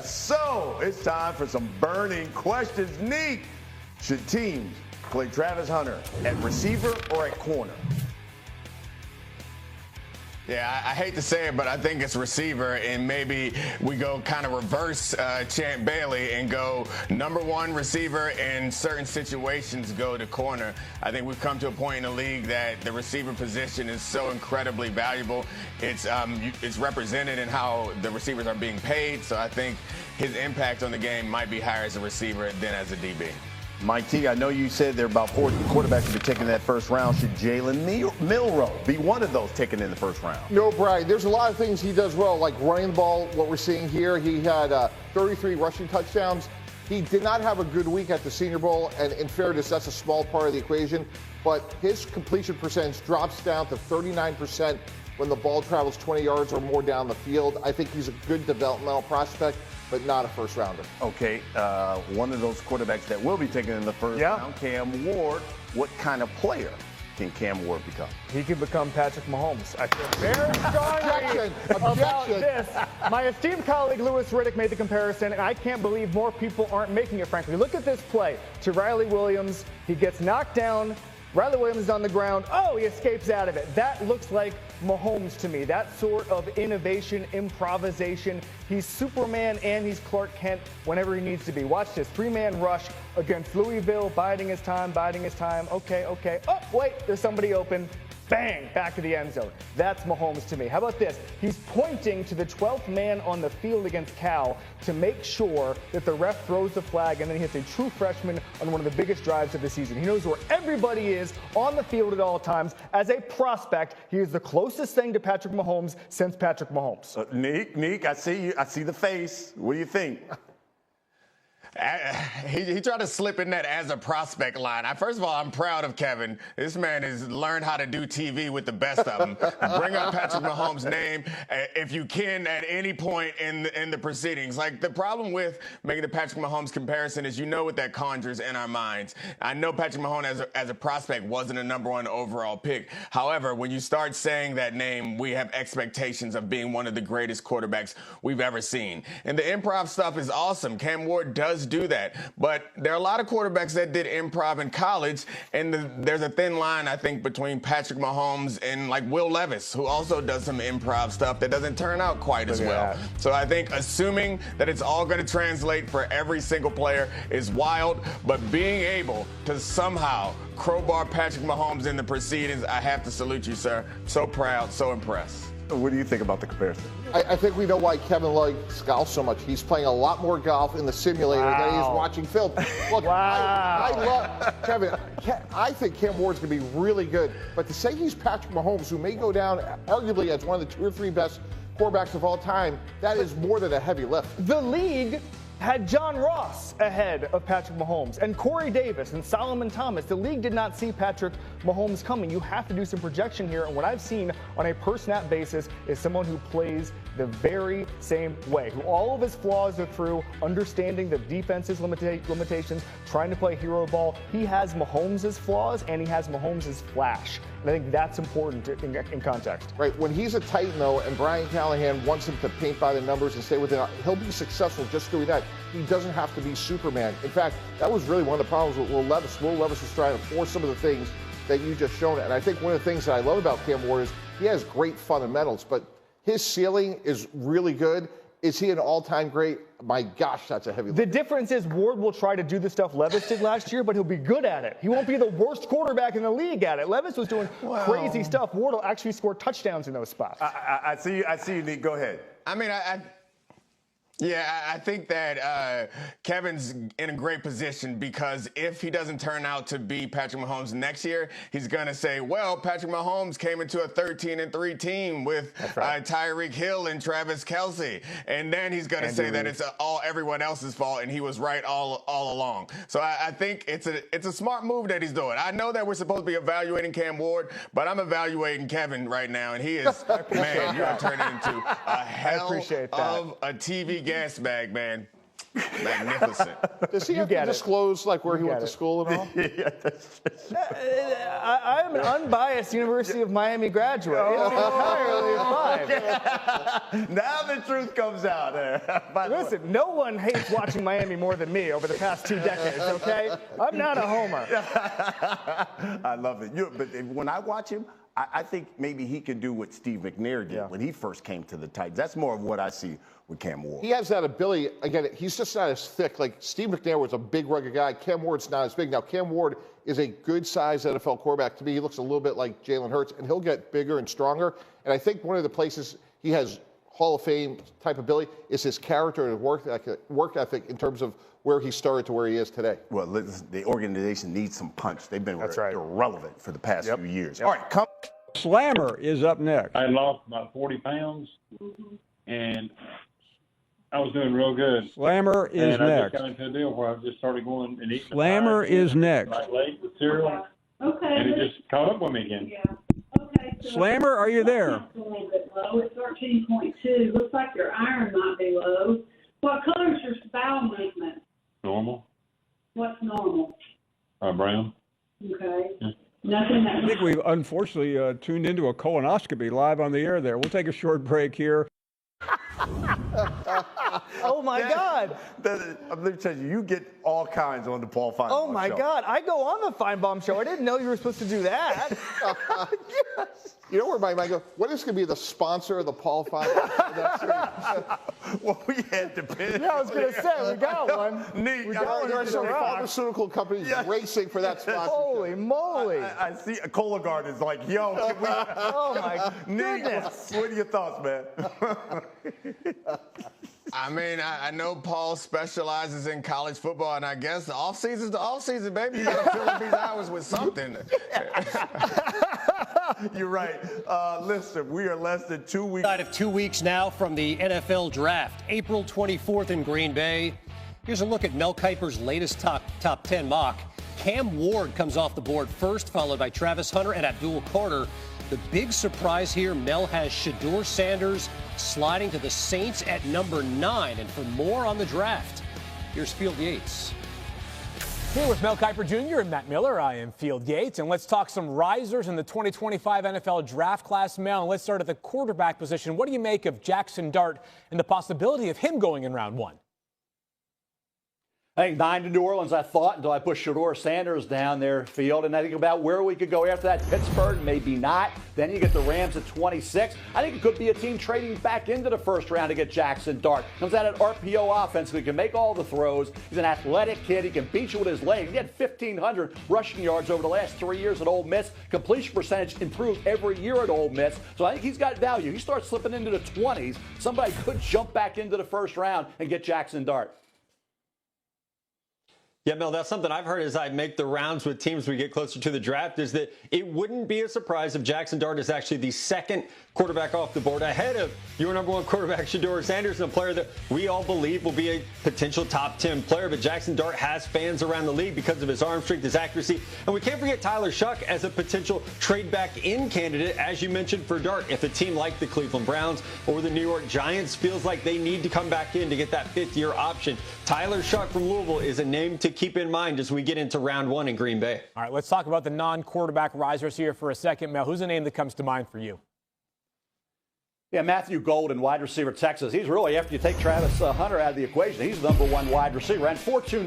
So it's time for some burning questions. Neek, should teams play Travis Hunter at receiver or at corner? Yeah, I hate to say it, but I think it's receiver, and maybe we go kind of reverse Champ Bailey and go number one receiver, in certain situations go to corner. I think we've come to a point in the league that the receiver position is so incredibly valuable. It's represented in how the receivers are being paid, so I think his impact on the game might be higher as a receiver than as a DB. Mike T, I know you said there are about 4 quarterbacks to be taken in that first round. Should Jalen Milroe be one of those taken in the first round? No, Brian. There's a lot of things he does well, like running the ball, what we're seeing here. He had 33 rushing touchdowns. He did not have a good week at the Senior Bowl, and in fairness, that's a small part of the equation. But his completion percentage drops down to 39% when the ball travels 20 yards or more down the field. I think he's a good developmental prospect, but not a first rounder. Okay, one of those quarterbacks that will be taken in the first round, Cam Ward. What kind of player can Cam Ward become? He could become Patrick Mahomes. I feel very strongly about this. My esteemed colleague Louis Riddick made the comparison, and I can't believe more people aren't making it, frankly. Look at this play to Riley Williams. He gets knocked down. Riley Williams is on the ground. Oh, he escapes out of it. That looks like Mahomes to me. That sort of innovation, improvisation. He's Superman and he's Clark Kent whenever he needs to be. Watch this. 3-man rush against Louisville, biding his time. Okay. Oh, wait, there's somebody open. Bang, back to the end zone. That's Mahomes to me. How about this? He's pointing to the 12th man on the field against Cal to make sure that the ref throws the flag, and then he hits a true freshman on one of the biggest drives of the season. He knows where everybody is on the field at all times. As a prospect, he is the closest thing to Patrick Mahomes since Patrick Mahomes. Nick, I see you. I see the face. What do you think? He tried to slip in that as a prospect line. First of all, I'm proud of Kevin. This man has learned how to do TV with the best of them. Bring up Patrick Mahomes' name if you can at any point in the proceedings. Like, the problem with making the Patrick Mahomes comparison is, you know what that conjures in our minds. I know Patrick Mahomes as a prospect wasn't a number one overall pick. However, when you start saying that name, we have expectations of being one of the greatest quarterbacks we've ever seen. And the improv stuff is awesome. Cam Ward does do that, but there are a lot of quarterbacks that did improv in college, and there's a thin line, I think, between Patrick Mahomes and like Will Levis, who also does some improv stuff that doesn't turn out quite as well. So I think assuming that it's all going to translate for every single player is wild, but being able to somehow crowbar Patrick Mahomes in the proceedings, I have to salute you, sir. So proud, so impressed. What do you think about the comparison? I think we know why Kevin likes golf so much. He's playing a lot more golf in the simulator than he is watching film. Look, I love Kevin. I think Cam Ward's going to be really good. But to say he's Patrick Mahomes, who may go down arguably as one of the 2 or 3 best quarterbacks of all time, that is more than a heavy lift. The league had John Ross ahead of Patrick Mahomes and Corey Davis and Solomon Thomas. The league did not see Patrick Mahomes coming. You have to do some projection here, and what I've seen on a per-snap basis is someone who plays the very same way, who all of his flaws are through, understanding the defense's limitations, trying to play hero ball. He has Mahomes' flaws, and he has Mahomes' flash. And I think that's important in context. Right. When he's a Titan, though, and Brian Callahan wants him to paint by the numbers and stay within it, he'll be successful just doing that. He doesn't have to be Superman. In fact, that was really one of the problems with Will Levis. Will Levis was trying to force some of the things that you just shown. And I think one of the things that I love about Cam Ward is he has great fundamentals, but his ceiling is really good. Is he an all-time great? My gosh, that's a heavy lift. The difference is Ward will try to do the stuff Levis did last year, but he'll be good at it. He won't be the worst quarterback in the league at it. Levis was doing crazy stuff. Ward will actually score touchdowns in those spots. I see you, Nick. Go ahead. I mean, I think that Kevin's in a great position, because if he doesn't turn out to be Patrick Mahomes next year, he's going to say, well, Patrick Mahomes came into a 13-3 team with Tyreek Hill and Travis Kelce. And then he's going to say that it's all everyone else's fault and he was right all along. So I think it's a smart move that he's doing. I know that we're supposed to be evaluating Cam Ward, but I'm evaluating Kevin right now, and he is, man, you are turning into a hell of a TV gas bag, man. Magnificent. Does he have to disclose like where he went to school and all? I'm an unbiased University of Miami graduate. It's entirely fine. Now the truth comes out. Listen, no one hates watching Miami more than me over the past 2 decades, okay? I'm not a homer. I love it. But when I watch him, I think maybe he can do what Steve McNair did when he first came to the Titans. That's more of what I see with Cam Ward. He has that ability. Again, he's just not as thick. Like Steve McNair was a big, rugged guy. Cam Ward's not as big. Now, Cam Ward is a good-sized NFL quarterback. To me, he looks a little bit like Jalen Hurts, and he'll get bigger and stronger. And I think one of the places he has Hall of Fame type ability is his character and work ethic in terms of where he started to where he is today. Well, the organization needs some punch. They've been irrelevant for the past few years. All right, come. Slammer is up next. I lost about 40 pounds, and I was doing real good. Slammer is and I next. just got into a deal where I just started going and eating. Slammer is next. Like late with cereal. Okay. And it just caught up with me again. Yeah. Okay. So Slammer, are you there? It's a little bit low. It's 13.2. Looks like your iron might be low. What color is your bowel movement? Normal. What's normal? Brown. Okay. Yeah. Nothing that. I think we've unfortunately tuned into a colonoscopy live on the air there. We'll take a short break here. Oh, my God. Let me tell you, you get all kinds on the Paul Feinbaum show. Oh, my God. I go on the Feinbaum show. I didn't know you were supposed to do that. Yes. You know where my mind goes? What is going to be the sponsor of the Paul Feinbaum show? Well, we had to pick. Yeah, I was going to say, we got one. Neat. We got There are some pharmaceutical companies racing for that sponsor. Holy moly. I see a Cologuard is like, yo, can we? Oh, my Neat. goodness. What are your thoughts, man? I mean, I know Paul specializes in college football, and I guess the offseason's the offseason, baby. You got to fill up these hours with something. You're right. Listen, we are less than 2 weeks. Of 2 weeks now from the NFL draft, April 24th in Green Bay. Here's a look at Mel Kiper's latest top 10 mock. Cam Ward comes off the board first, followed by Travis Hunter and Abdul Carter. The big surprise here, Mel has Shedeur Sanders sliding to the Saints at number 9. And for more on the draft, here's Field Yates. Here with Mel Kiper Jr. and Matt Miller, I am Field Yates, and let's talk some risers in the 2025 NFL draft class. Mel, and let's start at the quarterback position. What do you make of Jackson Dart and the possibility of him going in round 1? I think 9 to New Orleans, I thought, until I pushed Shedeur Sanders down their field. And I think about where we could go after that. Pittsburgh, maybe not. Then you get the Rams at 26. I think it could be a team trading back into the first round to get Jackson Dart. Comes out at RPO offense, so he can make all the throws. He's an athletic kid. He can beat you with his legs. He had 1,500 rushing yards over the last 3 years at Ole Miss. Completion percentage improved every year at Ole Miss. So I think he's got value. He starts slipping into the 20s. Somebody could jump back into the first round and get Jackson Dart. Yeah, Mel, that's something I've heard as I make the rounds with teams we get closer to the draft, is that it wouldn't be a surprise if Jackson Dart is actually the second quarterback off the board ahead of your number 1 quarterback, Shedeur Sanders, a player that we all believe will be a potential top 10 player. But Jackson Dart has fans around the league because of his arm strength, his accuracy. And we can't forget Tyler Shuck as a potential trade back in candidate, as you mentioned, for Dart. If a team like the Cleveland Browns or the New York Giants feels like they need to come back in to get that 5th-year option, Tyler Shuck from Louisville is a name to keep in mind as we get into round 1 in Green Bay. All right, let's talk about the non-quarterback risers here for a second. Mel, who's a name that comes to mind for you? Yeah, Matthew Golden, wide receiver, Texas. He's really, after you take Travis Hunter out of the equation, he's the number 1 wide receiver. And 4.29.